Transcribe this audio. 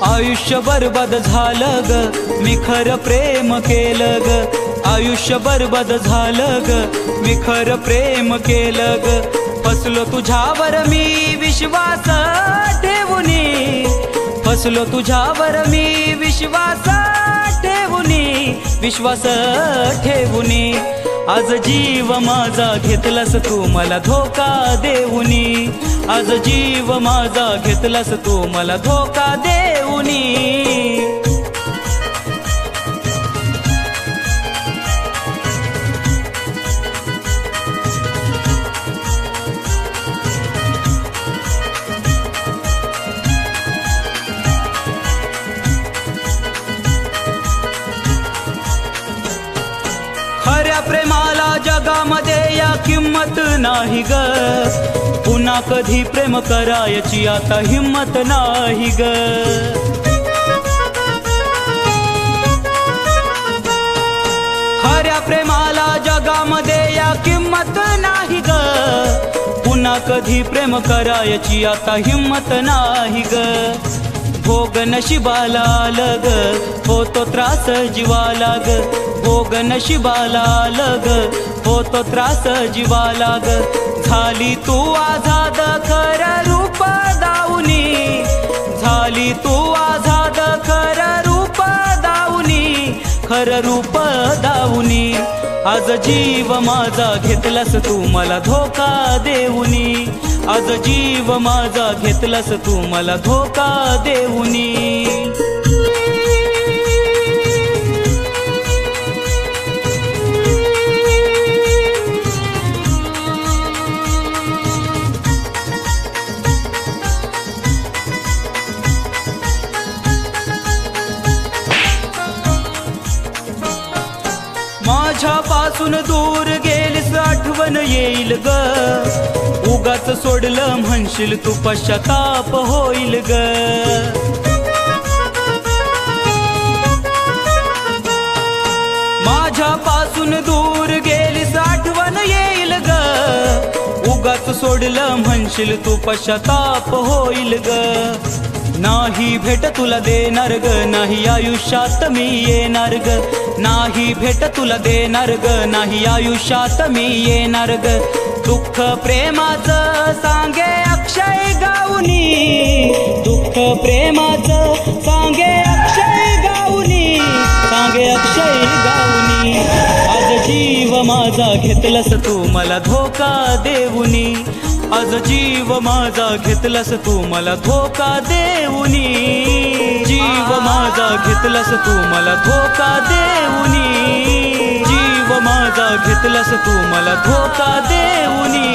आयुष्य बरबाद झालं ग, मी खरं प्रेम केलं ग। आयुष्य बरबाद झालं ग, मी खरं प्रेम केलं ग। फसलो तुझ्यावर मी विश्वास ठेवूनी, फसलो तुझ्यावर मी विश्वास ठेवूनी, विश्वास ठेवूनी। आज जीव माझा घेतलास तू मला धोका देऊनी, आज जीव माझा घेतलास तू मला धोका देऊनी। खऱ्या प्रेमाला जगामध्ये या किंमत नाही ग, पुन्हा कधी प्रेम करायची आता हिम्मत नाही ग। खऱ्या प्रेमाला जगामध्ये या किंमत नाही ग, पुन्हा कधी प्रेम करायची आता हिम्मत नाही ग। भोग नशिबाला आलं ग, होतो त्रास जीवाला ग। भोग नशिबाला आलं ग, होतो त्रास जीवाला ग। झाली तू आझाद खरं रूप दाऊनी, झाली तू आझाद खरं रूप दाऊनी, खरं रूप दाऊनी। आज जीव माझा घेतलास तू मला धोका देऊनी, आज जीव माझा घेतलास तू मला धोका देऊनी। माझ्यापासून दूर गेलीस आठवण येईल ग, उगाच सोडलं म्हणशील तू पश्चाताप होईल ग। माझ्यापासून दूर गेलीस आठवण येईल ग, उगाच सोडलं म्हणशील तू पश्चाताप होईल ग। नाही भेट तुला देणार ग, नाही आयुष्यात मी येणार ग। नाही भेट तुला देणार ग, नाही आयुष्यात मी येणार ग। दुःख प्रेमाचं सांगे अक्षय गाऊनी, दुःख प्रेमाचं सांगे अक्षय गाऊनी, सांगे अक्षय गाऊनी। आज जीव माझा घेतलास तू मला धोका देऊनी, आज जीव माझा घेतलास तू मला धोका देऊनी। जीव माझा घेतलास तू मला धोका देऊनी, जीव माझा घेतलास तू मला धोका देऊनी।